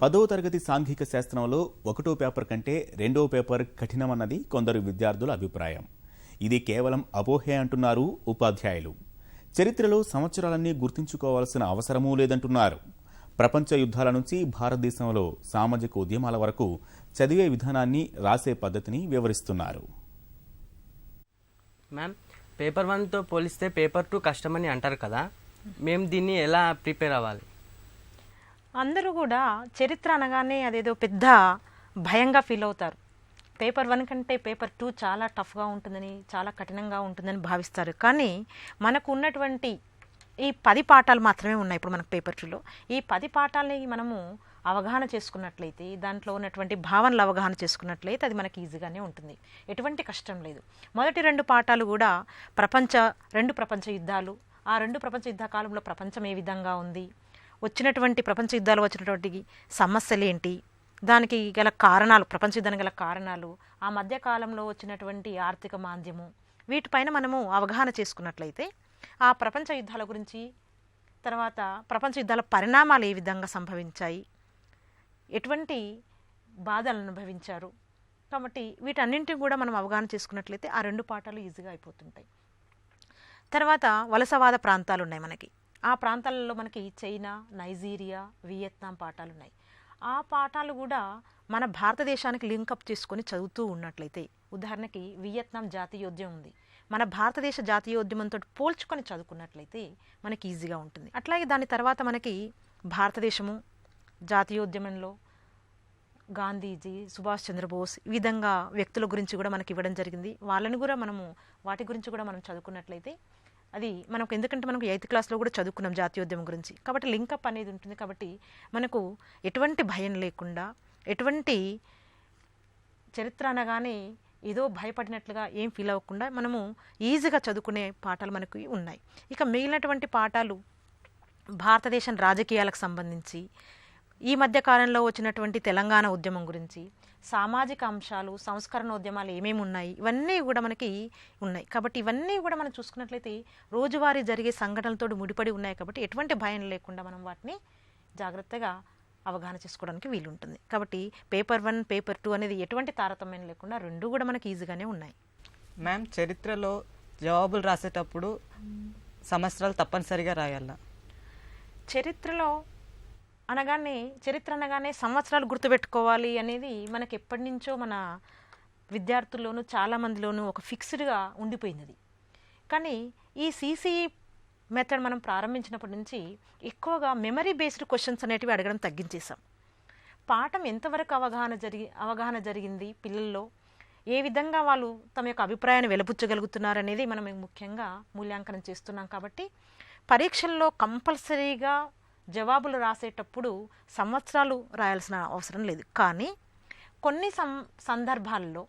10వ తరగతి సాంఘిక శాస్త్రంలో 1వ పేపర్ కంటే 2వ పేపర్ కఠినమన్నది కొందరు విద్యార్థుల అభిప్రాయం. ఇది కేవలం అపోహే అంటున్నారు ఉపాధ్యాయులు. చరిత్రలో సంవత్సరాలన్నీ గుర్తుంచుకోవాల్సిన అవసరమూ లేదంటున్నారు. ప్రపంచ యుద్ధాల నుంచి భారతదేశంలో సామాజిక ఉద్యమాల వరకు చదివే విధానాన్ని, రాసే పద్ధతిని వివరిస్తున్నారు. మ్యామ్, పేపర్ 1తో పోలిస్తే పేపర్ 2 కష్టమని అంటారు కదా, మేము దీన్ని ఎలా ప్రిపేర్ అవ్వాలి? అందరూ కూడా చరిత్ర అనగానే అదేదో పెద్ద భయంగా ఫీల్ అవుతారు. పేపర్ 1 కంటే పేపర్ 2 చాలా టఫ్గా ఉంటుందని, చాలా కఠినంగా ఉంటుందని భావిస్తారు. కానీ మనకు ఉన్నటువంటి ఈ 10 పాఠాలు మాత్రమే ఉన్నాయి. ఇప్పుడు మనకు పేపర్ 2లో ఈ 10 పాఠాలని మనము అవగాహన చేసుకున్నట్లయితే, దాంట్లో ఉన్నటువంటి భావనలు అవగాహన చేసుకున్నట్లయితే అది మనకి ఈజీగానే ఉంటుంది, ఎటువంటి కష్టం లేదు. మొదటి 2 పాఠాలు కూడా రెండు ప్రపంచ యుద్ధాలు, ఆ 2 ప్రపంచ యుద్ధ కాలంలో ప్రపంచం ఏ విధంగా ఉంది, వచ్చినటువంటి ప్రపంచ యుద్ధాలు వచ్చినటువంటి సమస్యలు ఏంటి, దానికి గల కారణాలు, ప్రపంచ యుద్ధానికి గల కారణాలు, ఆ మధ్యకాలంలో వచ్చినటువంటి ఆర్థిక మాంద్యము, వీటిపైన మనము అవగాహన చేసుకున్నట్లయితే ఆ ప్రపంచ యుద్ధాల గురించి, తర్వాత ప్రపంచ యుద్ధాల పరిణామాలు ఏ విధంగా సంభవించాయి, ఎటువంటి బాధలు అనుభవించారు, కాబట్టి వీటన్నింటినీ కూడా మనం అవగాహన చేసుకున్నట్లయితే ఆ 2 పాఠాలు ఈజీగా అయిపోతుంటాయి. తర్వాత వలసవాద ప్రాంతాలు ఉన్నాయి మనకి. ఆ ప్రాంతాలలో మనకి చైనా, నైజీరియా, వియత్నాం పాఠాలు ఉన్నాయి. ఆ పాఠాలు కూడా మన భారతదేశానికి లింకప్ చేసుకొని చదువుతూ ఉన్నట్లయితే, ఉదాహరణకి వియత్నాం జాతీయోద్యమం ఉంది, మన భారతదేశ జాతీయోద్యమంతో పోల్చుకొని చదువుకున్నట్లయితే మనకి ఈజీగా ఉంటుంది. అట్లాగే దాని తర్వాత మనకి భారతదేశము జాతీయోద్యమంలో గాంధీజీ, సుభాష్ చంద్రబోస్, ఈ విధంగా వ్యక్తుల గురించి కూడా మనకి ఇవ్వడం జరిగింది. వాళ్ళని కూడా వాటి గురించి కూడా మనం చదువుకున్నట్లయితే అది మనకు, ఎందుకంటే మనకు 8th క్లాస్లో కూడా చదువుకున్నాం జాతీయోద్యమం గురించి, కాబట్టి లింకప్ అనేది ఉంటుంది. కాబట్టి మనకు ఎటువంటి భయం లేకుండా, ఎటువంటి చరిత్ర అనగానే ఏదో భయపడినట్లుగా ఏం ఫీల్ అవ్వకుండా మనము ఈజీగా చదువుకునే పాఠాలు మనకు ఉన్నాయి. ఇక మిగిలినటువంటి పాఠాలు భారతదేశం రాజకీయాలకు సంబంధించి, ఈ మధ్య కాలంలో వచ్చినటువంటి తెలంగాణ ఉద్యమం గురించి, సామాజిక అంశాలు, సంస్కరణోద్యమాలు ఏమేమి ఉన్నాయి, ఇవన్నీ కూడా మనకి ఉన్నాయి. కాబట్టి ఇవన్నీ కూడా మనం చూసుకున్నట్లయితే రోజువారీ జరిగే సంఘటనలతో ముడిపడి ఉన్నాయి. కాబట్టి ఎటువంటి భయం లేకుండా మనం వాటిని జాగ్రత్తగా అవగాహన చేసుకోవడానికి వీలుంటుంది. కాబట్టి పేపర్ 1, పేపర్ 2 అనేది ఎటువంటి తారతమ్యం లేకుండా 2 కూడా మనకి ఈజీగానే ఉన్నాయి. మ్యామ్, చరిత్రలో జవాబులు రాసేటప్పుడు సంవత్సరాలు తప్పనిసరిగా రాయాలా? చరిత్ర అనగానే సంవత్సరాలు గుర్తుపెట్టుకోవాలి అనేది మనకి ఎప్పటి నుంచో మన విద్యార్థుల్లోనూ చాలామందిలోనూ ఒక ఫిక్స్డ్గా ఉండిపోయినది. కానీ ఈ సిసిఈ మెథడ్ మనం ప్రారంభించినప్పటి నుంచి ఎక్కువగా మెమరీ బేస్డ్ క్వశ్చన్స్ అనేటివి అడగడం తగ్గించేసాం. పాఠం ఎంతవరకు అవగాహన జరిగింది పిల్లల్లో, ఏ విధంగా వాళ్ళు తమ యొక్క అభిప్రాయాన్ని వెలిబుచ్చగలుగుతున్నారు అనేది మనం ముఖ్యంగా మూల్యాంకనం చేస్తున్నాం. కాబట్టి పరీక్షల్లో కంపల్సరీగా జవాబులు రాసేటప్పుడు సంవత్సరాలు రాయాల్సిన అవసరం లేదు. కానీ కొన్ని సందర్భాల్లో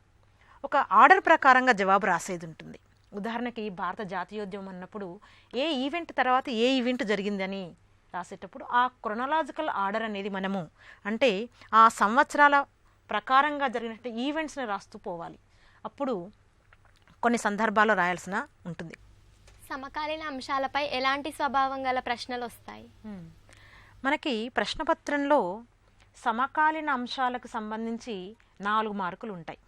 ఒక ఆర్డర్ ప్రకారంగా జవాబు రాసేది ఉంటుంది. ఉదాహరణకి భారత జాతీయోద్యమం అన్నప్పుడు ఏ ఈవెంట్ తర్వాత ఏ ఈవెంట్ జరిగిందని రాసేటప్పుడు ఆ క్రొనలాజికల్ ఆర్డర్ అనేది మనము, అంటే ఆ సంవత్సరాల ప్రకారంగా జరిగినట్టు ఈవెంట్స్ని రాస్తూ పోవాలి. అప్పుడు కొన్ని సందర్భాల్లో రాయాల్సిన ఉంటుంది. సమకాలీన అంశాలపై ఎలాంటి స్వభావం గల ప్రశ్నలు వస్తాయి? మనకి ప్రశ్నపత్రంలో సమకాలీన అంశాలకు సంబంధించి 4 మార్కులు ఉంటాయి.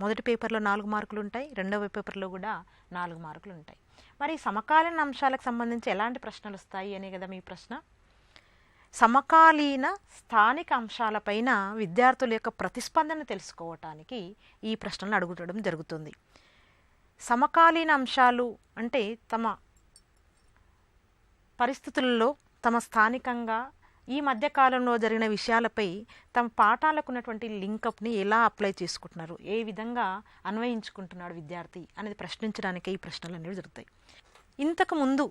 మొదటి పేపర్లో 4 మార్కులు ఉంటాయి, 2వ పేపర్లో కూడా 4 మార్కులు ఉంటాయి. మరి సమకాలీన అంశాలకు సంబంధించి ఎలాంటి ప్రశ్నలు వస్తాయి అనే కదా మీ ప్రశ్న. సమకాలీన స్థానిక అంశాలపైన విద్యార్థుల యొక్క ప్రతిస్పందన తెలుసుకోవటానికి ఈ ప్రశ్నలు అడుగుతడం జరుగుతుంది. సమకాలీన అంశాలు అంటే తమ పరిస్థితులలో, తమ స్థానికంగా ఈ మధ్యకాలంలో జరిగిన విషయాలపై తమ పాఠాలకు ఉన్నటువంటి లింకప్ని ఎలా అప్లై చేసుకుంటున్నారు, ఏ విధంగా అన్వయించుకుంటున్నాడు విద్యార్థి అనేది ప్రశ్నించడానికి ఈ ప్రశ్నలు అనేవి జరుగుతాయి. ఇంతకు ముందు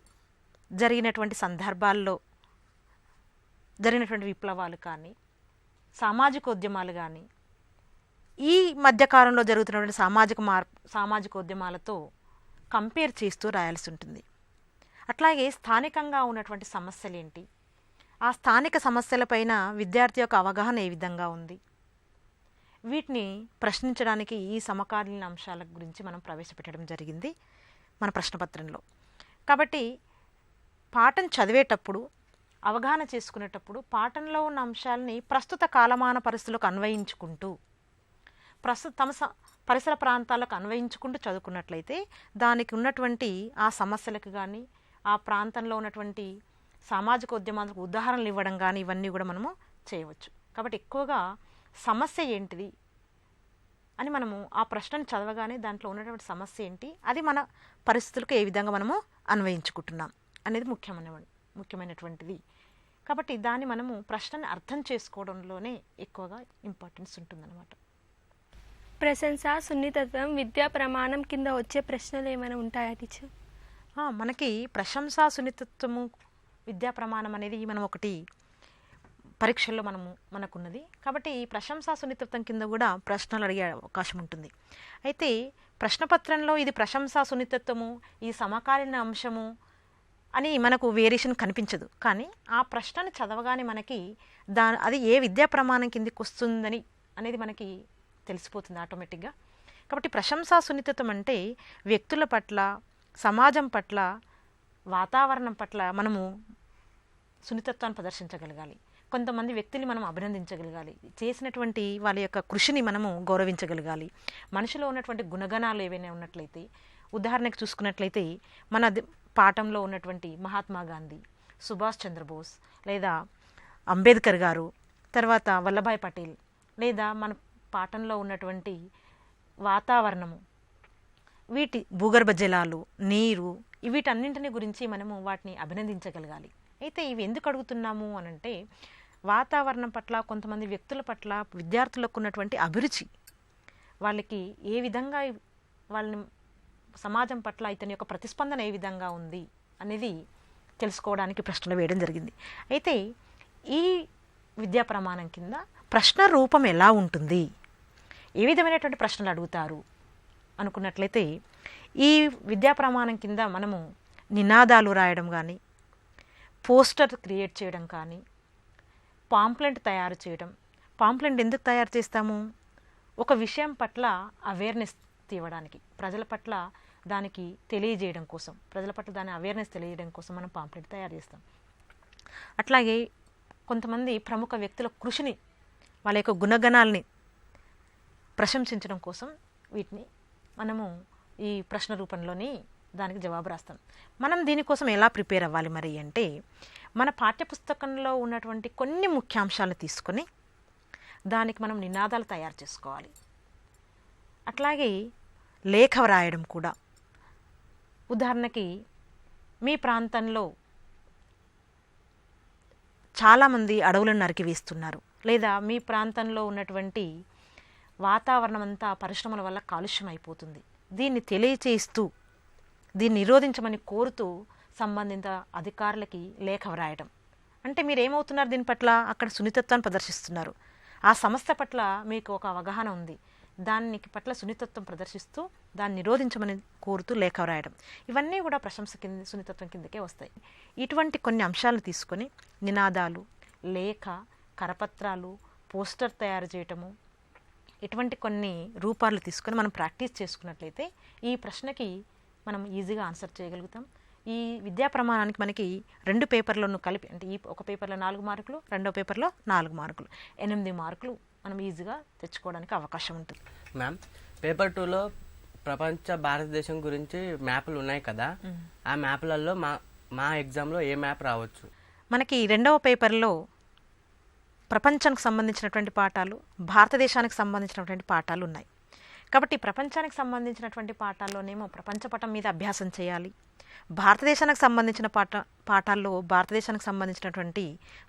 జరిగినటువంటి సందర్భాల్లో జరిగినటువంటి విప్లవాలు కానీ, సామాజికోద్యమాలు కానీ, ఈ మధ్యకాలంలో జరుగుతున్నటువంటి సామాజికోద్యమాలతో కంపేర్ చేస్తూ రాయాల్సి ఉంటుంది. అట్లాగే స్థానికంగా ఉన్నటువంటి సమస్యలు ఏంటి, ఆ స్థానిక సమస్యలపైన విద్యార్థి యొక్క అవగాహన ఏ విధంగా ఉంది, వీటిని ప్రశ్నించడానికి ఈ సమకాలీన అంశాల గురించి మనం ప్రవేశపెట్టడం జరిగింది మన ప్రశ్నపత్రంలో. కాబట్టి పాఠం చదివేటప్పుడు అవగాహన చేసుకునేటప్పుడు పాఠంలో ఉన్న అంశాలని ప్రస్తుత కాలమాన పరిస్థితులకు అన్వయించుకుంటూ పరిసర ప్రాంతాలకు అన్వయించుకుంటూ చదువుకున్నట్లయితే దానికి ఉన్నటువంటి ఆ సమస్యలకు కానీ ఆ ప్రాంతంలో ఉన్నటువంటి సామాజిక ఉద్యమాలకు ఉదాహరణలు ఇవ్వడం కానీ ఇవన్నీ కూడా మనము చేయవచ్చు. కాబట్టి ఎక్కువగా సమస్య ఏంటిది అని మనము ఆ ప్రశ్నను చదవగానే దాంట్లో ఉన్నటువంటి సమస్య ఏంటి, అది మన పరిస్థితులకు ఏ విధంగా మనము అన్వయించుకుంటున్నాం అనేది ముఖ్యమైనటువంటిది. కాబట్టి దాన్ని మనము ప్రశ్నని అర్థం చేసుకోవడంలోనే ఎక్కువగా ఇంపార్టెన్స్ ఉంటుందన్నమాట. ప్రశంస, సున్నితత్వం, విద్యా ప్రమాణం కింద వచ్చే ప్రశ్నలు ఏమైనా ఉంటాయా టీచర్? మనకి ప్రశంస, సున్నితత్వము, విద్యా ప్రమాణం అనేది మనం ఒకటి పరీక్షల్లో మనకున్నది. కాబట్టి ఈ ప్రశంస, సున్నితత్వం కింద కూడా ప్రశ్నలు అడిగే అవకాశం ఉంటుంది. అయితే ప్రశ్నపత్రంలో ఇది ప్రశంస, సున్నితత్వము, ఇది సమకాలీన అంశము అని మనకు వేరియేషన్ కనిపించదు. కానీ ఆ ప్రశ్నను చదవగానే మనకి అది ఏ విద్యా ప్రమాణం కిందకి వస్తుందని అనేది మనకి తెలిసిపోతుంది ఆటోమేటిక్గా. కాబట్టి ప్రశంసా సున్నితత్వం అంటే వ్యక్తుల పట్ల, సమాజం పట్ల, వాతావరణం పట్ల మనము సున్నితత్వాన్ని ప్రదర్శించగలగాలి. కొంతమంది వ్యక్తుల్ని మనం అభినందించగలగాలి, చేసినటువంటి వాళ్ళ యొక్క కృషిని మనము గౌరవించగలగాలి. మనిషిలో ఉన్నటువంటి గుణగణాలు ఏవైనా ఉన్నట్లయితే, ఉదాహరణకు చూసుకున్నట్లయితే మన పాఠంలో ఉన్నటువంటి మహాత్మా గాంధీ, సుభాష్ చంద్రబోస్, లేదా అంబేద్కర్ గారు, తర్వాత వల్లభాయ్ పటేల్, లేదా మన పాఠంలో ఉన్నటువంటి వాతావరణము, వీటి భూగర్భ జలాలు, నీరు, వీటన్నింటిని గురించి మనము వాటిని అభినందించగలగాలి. అయితే ఇవి ఎందుకు అడుగుతున్నాము అనంటే వాతావరణం పట్ల, కొంతమంది వ్యక్తుల పట్ల విద్యార్థులకు ఉన్నటువంటి అభిరుచి, వాళ్ళకి ఏ విధంగా వాళ్ళని సమాజం పట్ల ఇతని యొక్క ప్రతిస్పందన ఏ విధంగా ఉంది అనేది తెలుసుకోవడానికి ప్రశ్నలు వేయడం జరిగింది. అయితే ఈ విద్యా ప్రమాణం కింద ప్రశ్న రూపం ఎలా ఉంటుంది, ఏ విధమైనటువంటి ప్రశ్నలు అడుగుతారు అనుకున్నట్లయితే ఈ విద్యా ప్రమాణం కింద మనము నినాదాలు రాయడం కానీ, పోస్టర్ క్రియేట్ చేయడం కానీ, పాంప్లెంట్ తయారు చేయడం. పాంప్లెంట్ ఎందుకు తయారు చేస్తాము? ఒక విషయం పట్ల అవేర్నెస్ తీయడానికి, ప్రజల పట్ల దానికి తెలియజేయడం కోసం, ప్రజల పట్ల దాని అవేర్నెస్ తెలియజేయడం కోసం మనం పాంప్లెంట్ తయారు చేస్తాం. అట్లాగే కొంతమంది ప్రముఖ వ్యక్తుల కృషిని, వాళ్ళ యొక్క గుణగణాలని ప్రశంసించడం కోసం వీటిని మనము ఈ ప్రశ్న రూపంలోని దానికి జవాబు రాస్తాం. మనం దీనికోసం ఎలా ప్రిపేర్ అవ్వాలి మరి అంటే, మన పాఠ్యపుస్తకంలో ఉన్నటువంటి కొన్ని ముఖ్యాంశాలను తీసుకొని దానికి మనం నినాదాలు తయారు చేసుకోవాలి. అట్లాగే లేఖ రాయడం కూడా. ఉదాహరణకి మీ ప్రాంతంలో చాలామంది అడవులను నరికివేస్తున్నారు, లేదా మీ ప్రాంతంలో ఉన్నటువంటి వాతావరణం అంతా పరిశ్రమల వల్ల కాలుష్యం అయిపోతుంది, దీన్ని తెలియచేస్తూ దీన్ని నిరోధించమని కోరుతూ సంబంధిత అధికారులకి లేఖ వ్రాయడం. అంటే మీరు ఏమవుతున్నారు, దీని పట్ల అక్కడ సున్నితత్వాన్ని ప్రదర్శిస్తున్నారు, ఆ సమస్య పట్ల మీకు ఒక అవగాహన ఉంది, దానికి పట్ల సున్నితత్వం ప్రదర్శిస్తూ దాన్ని నిరోధించమని కోరుతూ లేఖ వ్రాయడం. ఇవన్నీ కూడా ప్రశంస కింద, సున్నితత్వం కిందకే వస్తాయి. ఇటువంటి కొన్ని అంశాలను తీసుకొని నినాదాలు, లేఖ, కరపత్రాలు, పోస్టర్ తయారు చేయటము, ఇటువంటి కొన్ని రూపాలు తీసుకొని మనం ప్రాక్టీస్ చేసుకున్నట్లయితే ఈ ప్రశ్నకి మనం ఈజీగా ఆన్సర్ చేయగలుగుతాం. ఈ విద్యా ప్రమాణానికి మనకి 2 పేపర్లను కలిపి, అంటే ఈ ఒక పేపర్లో 4 మార్కులు, రెండో పేపర్లో 4 మార్కులు, 8 మార్కులు మనం ఈజీగా తెచ్చుకోవడానికి అవకాశం ఉంటుంది. మ్యామ్, పేపర్ 2లో ప్రపంచ భారతదేశం గురించి మ్యాప్లు ఉన్నాయి కదా, ఆ మ్యాప్లలో మా ఎగ్జామ్లో ఏ మ్యాప్ రావచ్చు? మనకి 2వ పేపర్లో ప్రపంచానికి సంబంధించినటువంటి పాఠాలు, భారతదేశానికి సంబంధించినటువంటి పాఠాలు ఉన్నాయి. కాబట్టి ప్రపంచానికి సంబంధించినటువంటి పాఠాల్లోనేమో ప్రపంచపటం మీద అభ్యాసం చేయాలి, భారతదేశానికి సంబంధించిన పాఠాల్లో భారతదేశానికి సంబంధించినటువంటి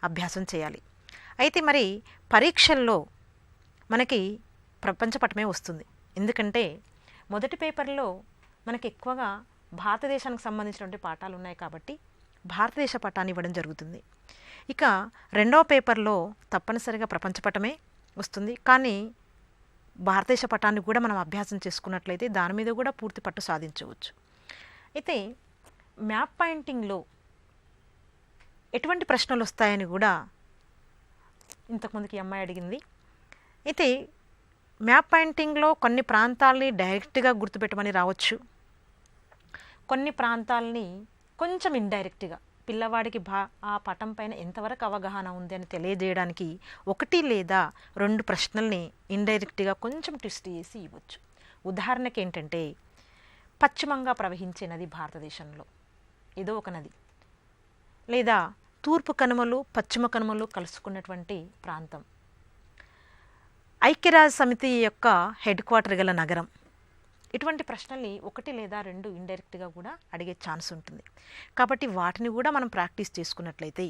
అభ్యాసం చేయాలి. అయితే మరి పరీక్షల్లో మనకి ప్రపంచపటమే వస్తుంది. ఎందుకంటే మొదటి పేపర్లో మనకి ఎక్కువగా భారతదేశానికి సంబంధించినటువంటి పాఠాలు ఉన్నాయి కాబట్టి భారతదేశ పటాన్ని ఇవ్వడం జరుగుతుంది. ఇక 2వ పేపర్లో తప్పనిసరిగా ప్రపంచపటమే వస్తుంది, కానీ భారతదేశ పటాన్ని కూడా మనం అభ్యాసం చేసుకున్నట్లయితే దాని మీద కూడా పూర్తి పట్టు సాధించవచ్చు. అయితే మ్యాప్ పాయింటింగ్లో ఎటువంటి ప్రశ్నలు వస్తాయని కూడా ఇంతకుముందుకి అమ్మాయి అడిగింది. అయితే మ్యాప్ పాయింటింగ్లో కొన్ని ప్రాంతాలని డైరెక్ట్గా గుర్తుపెట్టమని రావచ్చు, కొన్ని ప్రాంతాలని కొంచెం ఇండైరెక్ట్గా పిల్లవాడికి ఆ పటం పైన ఎంతవరకు అవగాహన ఉంది అని తెలియజేయడానికి 1 లేదా 2 ప్రశ్నల్ని ఇండైరెక్ట్గా కొంచెం ట్విస్ట్ చేసి ఇవ్వచ్చు. ఉదాహరణకి ఏంటంటే, పశ్చిమంగా ప్రవహించే నది భారతదేశంలో ఏదో ఒక నది, లేదా తూర్పు కనుమలు పశ్చిమ కనుమలు కలుసుకున్నటువంటి ప్రాంతం, ఐక్యరాజ్య సమితి యొక్క హెడ్ క్వార్టర్ గల నగరం. ఇటువంటి ప్రశ్నల్ని 1 లేదా 2 ఇండైరెక్ట్గా కూడా అడిగే ఛాన్స్ ఉంటుంది. కాబట్టి వాటిని కూడా మనం ప్రాక్టీస్ చేసుకున్నట్లయితే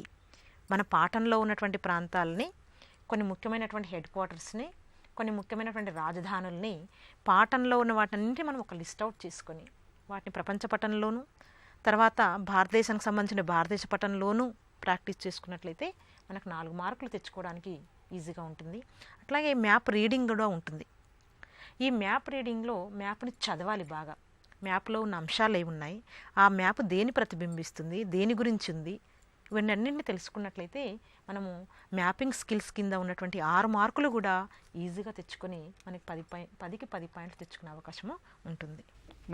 మన పాఠంలో ఉన్నటువంటి ప్రాంతాలని, కొన్ని ముఖ్యమైనటువంటి హెడ్ క్వార్టర్స్ని, కొన్ని ముఖ్యమైనటువంటి రాజధానుల్ని, పాఠంలో ఉన్న వాటన్నింటినీ మనం ఒక లిస్ట్ అవుట్ చేసుకొని వాటిని ప్రపంచ పటంలోనూ, తర్వాత భారతదేశానికి సంబంధించిన భారతదేశ పటంలోనూ ప్రాక్టీస్ చేసుకున్నట్లయితే మనకు 4 మార్కులు తెచ్చుకోవడానికి ఈజీగా ఉంటుంది. అట్లాగే మ్యాప్ రీడింగ్ కూడా ఉంటుంది. ఈ మ్యాప్ రీడింగ్లో మ్యాప్ని చదవాలి బాగా. మ్యాప్లో ఉన్న అంశాలు ఏమి ఉన్నాయి, ఆ మ్యాప్ దేని ప్రతిబింబిస్తుంది, దేని గురించి ఉంది, ఇవన్నీ అన్నింటినీ తెలుసుకున్నట్లయితే మనము మ్యాపింగ్ స్కిల్స్ కింద ఉన్నటువంటి 6 మార్కులు కూడా ఈజీగా తెచ్చుకొని మనకి 10కి 10 పాయింట్లు తెచ్చుకునే అవకాశము ఉంటుంది.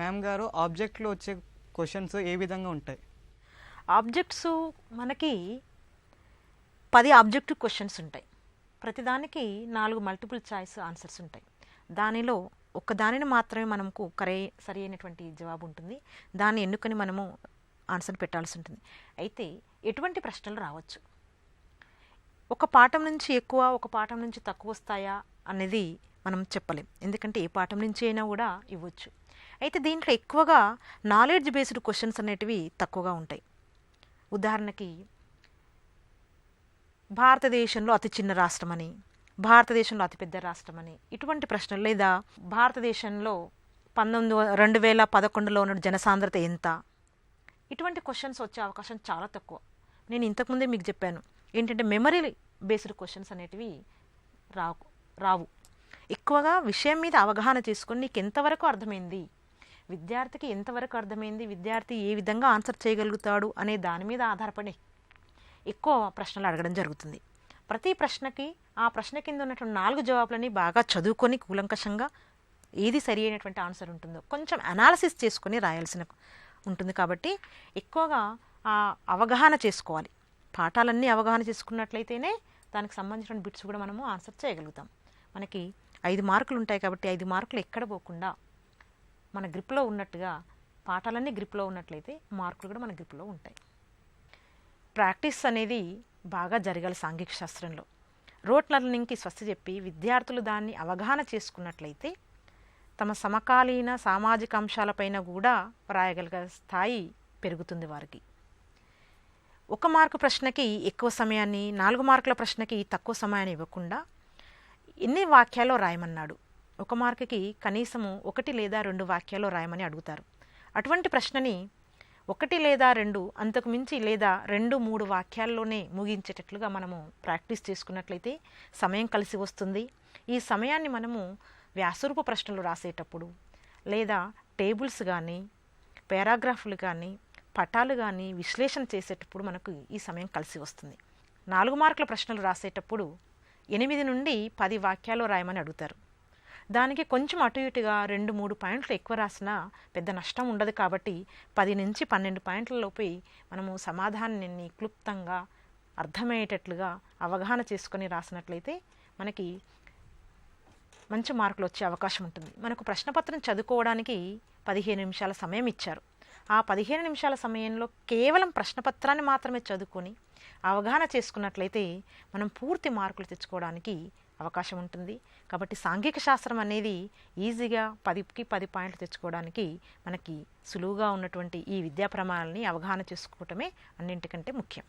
మ్యామ్ గారు, ఆబ్జెక్ట్లో వచ్చే క్వశ్చన్స్ ఏ విధంగా ఉంటాయి? ఆబ్జెక్ట్స్ మనకి 10 ఆబ్జెక్టివ్ క్వశ్చన్స్ ఉంటాయి. ప్రతిదానికి 4 మల్టిపుల్ చాయిస్ ఆన్సర్స్ ఉంటాయి. దానిలో ఒక్కదానిని మాత్రమే మనకు సరి అయినటువంటి జవాబు ఉంటుంది. దాన్ని ఎన్నుకొని మనము ఆన్సర్ పెట్టాల్సి ఉంటుంది. అయితే ఎటువంటి ప్రశ్నలు రావచ్చు, ఒక పాఠం నుంచి ఎక్కువ, ఒక పాఠం నుంచి తక్కువ వస్తాయా అనేది మనం చెప్పలేం. ఎందుకంటే ఏ పాఠం నుంచి అయినా కూడా ఇవ్వచ్చు. అయితే దీంట్లో ఎక్కువగా నాలెడ్జ్ బేస్డ్ క్వశ్చన్స్ అనేటివి తక్కువగా ఉంటాయి. ఉదాహరణకి భారతదేశంలో అతి చిన్న రాష్ట్రం అని, భారతదేశంలో అతిపెద్ద రాష్ట్రం అని, ఇటువంటి ప్రశ్నలు, లేదా భారతదేశంలో 2011లో ఉన్న జనసాంద్రత ఎంత, ఇటువంటి క్వశ్చన్స్ వచ్చే అవకాశం చాలా తక్కువ. నేను ఇంతకుముందే మీకు చెప్పాను ఏంటంటే మెమరీ బేస్డ్ క్వశ్చన్స్ అనేటివి రావు. ఎక్కువగా విషయం మీద అవగాహన చేసుకొని నీకు ఎంతవరకు అర్థమైంది, విద్యార్థికి ఎంతవరకు అర్థమైంది, విద్యార్థి ఏ విధంగా ఆన్సర్ చేయగలుగుతాడు అనే దాని మీద ఆధారపడి ఎక్కువ ప్రశ్నలు అడగడం జరుగుతుంది. ప్రతి ప్రశ్నకి ఆ ప్రశ్న కింద ఉన్నటువంటి 4 జవాబులని బాగా చదువుకొని కూలంకషంగా ఏది సరి అయినటువంటి ఆన్సర్ ఉంటుందో కొంచెం అనాలిసిస్ చేసుకొని రాయాల్సిన ఉంటుంది. కాబట్టి ఎక్కువగా ఆ అవగాహన చేసుకోవాలి. పాఠాలన్నీ అవగాహన చేసుకున్నట్లయితేనే దానికి సంబంధించిన బిట్స్ కూడా మనము ఆన్సర్ చేయగలుగుతాం. మనకి 5 మార్కులు ఉంటాయి కాబట్టి 5 మార్కులు ఎక్కడ పోకుండా మన గ్రిప్లో ఉన్నట్టుగా, పాఠాలన్నీ గ్రిప్లో ఉన్నట్లయితే మార్కులు కూడా మన గ్రిప్లో ఉంటాయి. ప్రాక్టీస్ అనేది బాగా జరగాలి సాంఘిక శాస్త్రంలో. రోట్ లెర్నింగ్కి స్వస్తి చెప్పి విద్యార్థులు దాన్ని అవగాహన చేసుకున్నట్లయితే తమ సమకాలీన సామాజిక అంశాలపైన కూడా రాయగలిగే స్థాయి పెరుగుతుంది వారికి. 1 మార్కు ప్రశ్నకి ఎక్కువ సమయాన్ని, 4 మార్కుల ప్రశ్నకి తక్కువ సమయాన్ని ఇవ్వకుండా ఎన్ని వాక్యాల్లో రాయమన్నాడు, 1 మార్కుకి కనీసము 1 లేదా 2 వాక్యాల్లో రాయమని అడుగుతారు. అటువంటి ప్రశ్నని 1 లేదా 2 అంతకు మించి లేదా 2-3 వాక్యాల్లోనే ముగించేటట్లుగా మనము ప్రాక్టీస్ చేసుకున్నట్లయితే సమయం కలిసి వస్తుంది. ఈ సమయాన్ని మనము వ్యాసరూప ప్రశ్నలు రాసేటప్పుడు, లేదా టేబుల్స్ కానీ, పారాగ్రాఫ్లు కానీ, పటాలు కానీ విశ్లేషణ చేసేటప్పుడు మనకు ఈ సమయం కలిసి వస్తుంది. 4 మార్కుల ప్రశ్నలు రాసేటప్పుడు 8 నుండి 10 వాక్యాలు రాయమని అడుగుతారు. దానికి కొంచెం అటు ఇటుగా 2-3 పాయింట్లు ఎక్కువ రాసినా పెద్ద నష్టం ఉండదు. కాబట్టి 10 నుంచి 12 పాయింట్ల లోపే మనము సమాధానాన్ని క్లుప్తంగా అర్థమయ్యేటట్లుగా అవగాహన చేసుకొని రాసినట్లయితే మనకి మంచి మార్కులు వచ్చే అవకాశం ఉంటుంది. మనకు ప్రశ్నపత్రం చదువుకోవడానికి 15 నిమిషాల సమయం ఇచ్చారు. ఆ 15 నిమిషాల సమయంలో కేవలం ప్రశ్నపత్రాన్ని మాత్రమే చదువుకొని అవగాహన చేసుకున్నట్లయితే మనం పూర్తి మార్కులు తెచ్చుకోవడానికి అవకాశం ఉంటుంది. కాబట్టి సాంఘిక శాస్త్రం అనేది ఈజీగా 10కి 10 పాయింట్లు తెచ్చుకోవడానికి మనకి సులువుగా ఉన్నటువంటి ఈ విద్యా ప్రమాణాలని అవగాహన చేసుకోవటమే అన్నింటికంటే ముఖ్యం.